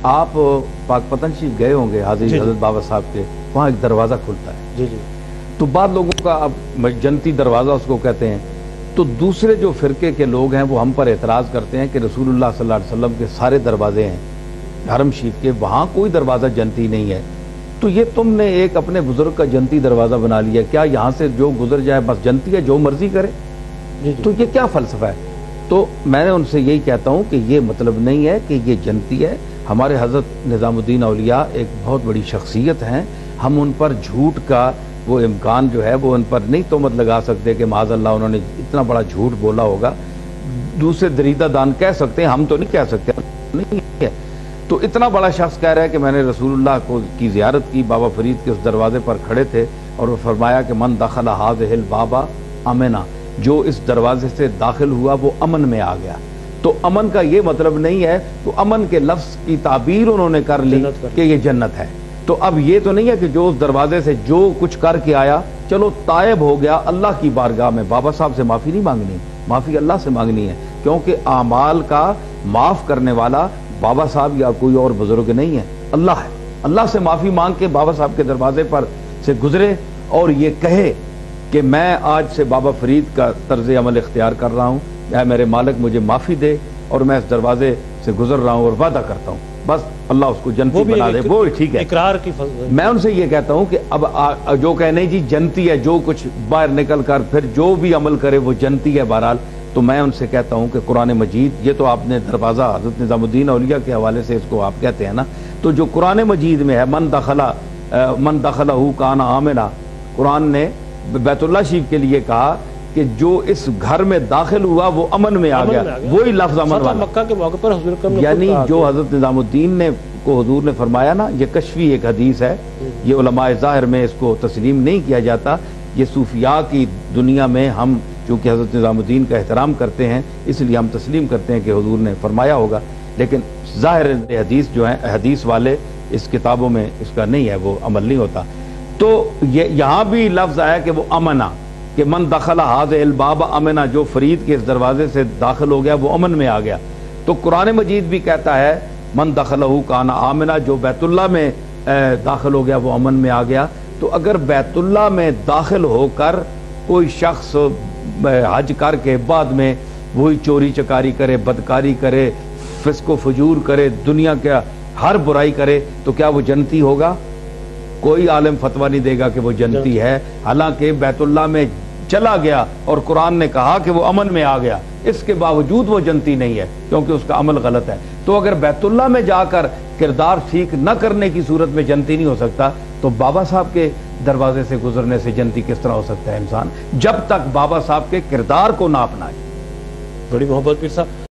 آپ पाक पतन शरीफ गए होंगे हाजी हजरत बाबा साहब के, वहाँ एक दरवाज़ा खुलता है जी जी, तो बाद लोगों का अब जन्नती दरवाज़ा उसको कहते हैं। तो दूसरे जो फिरके के लोग हैं वो हम पर एतराज़ करते हैं कि रसूलुल्लाह सल्लल्लाहु अलैहि वसल्लम के सारे दरवाजे हैं हरम शरीफ के, वहाँ कोई दरवाज़ा जन्नती नहीं है। तो ये तुमने एक अपने बुजुर्ग का जन्नती दरवाज़ा बना लिया, क्या यहाँ से जो गुजर जाए बस जन्नती है, जो मर्जी करे? तो ये क्या फ़लसफ़ा है? तो मैं उनसे यही कहता हूँ कि ये मतलब नहीं है कि ये जन्नती है। हमारे हज़रत निज़ामुद्दीन औलिया एक बहुत बड़ी शख्सियत हैं, हम उन पर झूठ का वो इम्कान जो है वो उन पर नहीं तोहमत लगा सकते कि माज़अल्लाह उन्होंने इतना बड़ा झूठ बोला होगा। दूसरे दरीदा दान कह सकते हैं, हम तो नहीं कह सकते, नहीं है। तो इतना बड़ा शख्स कह रहा है कि मैंने रसूलुल्लाह को की ज़ियारत की, बाबा फरीद के उस दरवाजे पर खड़े थे और वो फरमाया कि मन दखल हाज़िहिल बाबा अमना, जो इस दरवाजे से दाखिल हुआ वो अमन में आ गया। तो अमन का ये मतलब नहीं है, तो अमन के लफ्ज़ की ताबीर उन्होंने कर ली कि ये जन्नत है। तो अब ये तो नहीं है कि जो उस दरवाजे से जो कुछ करके आया चलो तायब हो गया, अल्लाह की बारगाह में बाबा साहब से माफ़ी नहीं मांगनी, माफ़ी अल्लाह से मांगनी है, क्योंकि आमाल का माफ़ करने वाला बाबा साहब या कोई और बुजुर्ग नहीं है, अल्लाह है। अल्लाह से माफ़ी मांग के बाबा साहब के दरवाजे पर से गुजरे और ये कहे कि मैं आज से बाबा फरीद का तर्ज अमल इख्तियार कर रहा हूँ, या मेरे मालिक मुझे माफ़ी दे और मैं इस दरवाजे से गुजर रहा हूँ और वादा करता हूँ, बस अल्लाह उसको जन्नती बना दे, वो ठीक है। इकरार की मैं उनसे ये कहता हूँ कि अब जो कहे नहीं जी जन्नती है, जो कुछ बाहर निकल कर फिर जो भी अमल करे वो जन्नती है बहरहाल, तो मैं उनसे कहता हूँ कि कुरान मजीद, ये तो आपने दरवाज़ा हज़रत निज़ामुद्दीन औलिया के हवाले से इसको आप कहते हैं ना, तो जो कुरान मजीद में है मन दखलहू काना आमिना, कुरान ने बैतुल्लाह शरीफ के लिए कहा कि जो इस घर में दाखिल हुआ वो अमन में आ गया, वही लफ्ज़ अमन वाला। मक्का के मौके पर हुजूर यानी जो हज़रत निज़ामुद्दीन ने को हुजूर ने फरमाया ना, ये कश्फी एक हदीस है, ये उलमाए ज़ाहिर में इसको तस्लीम नहीं किया जाता। ये सूफिया की दुनिया में हम चूँकि हज़रत निज़ामुद्दीन का एहतराम करते हैं इसलिए हम तस्लीम करते हैं कि हुजूर ने फरमाया होगा, लेकिन ज़ाहिर हदीस जो है हदीस वाले इस किताबों में इसका नहीं है, वो अमल नहीं होता। तो ये यहाँ भी लफ्ज़ आया कि वो अमना, कि मन दखला हाज़िहिल बाब अमना, जो फरीद के इस दरवाजे से दाखिल हो गया वो अमन में आ गया। तो कुरान मजीद भी कहता है मन दखलहू काना आमिना, जो बैतुल्लाह में दाखिल हो गया वो अमन में आ गया। तो अगर बैतुल्लाह में दाखिल होकर कोई शख्स हज करके बाद में वही चोरी चकारी करे, बदकारी करे, फिस्को फजूर करे, दुनिया का हर बुराई करे, तो क्या वो जन्नती होगा? कोई आलिम फतवा नहीं देगा कि वो जन्नती है, हालांकि बैतुल्लाह में चला गया और कुरान ने कहा कि वो अमन में आ गया, इसके बावजूद वो जन्नती नहीं है क्योंकि उसका अमल गलत है। तो अगर बैतुल्लाह में जाकर किरदार ठीक न करने की सूरत में जन्नती नहीं हो सकता, तो बाबा साहब के दरवाजे से गुजरने से जन्नती किस तरह हो सकता है इंसान, जब तक बाबा साहब के किरदार को ना अपनाए। बड़ी मोहब्बत पीर साहब।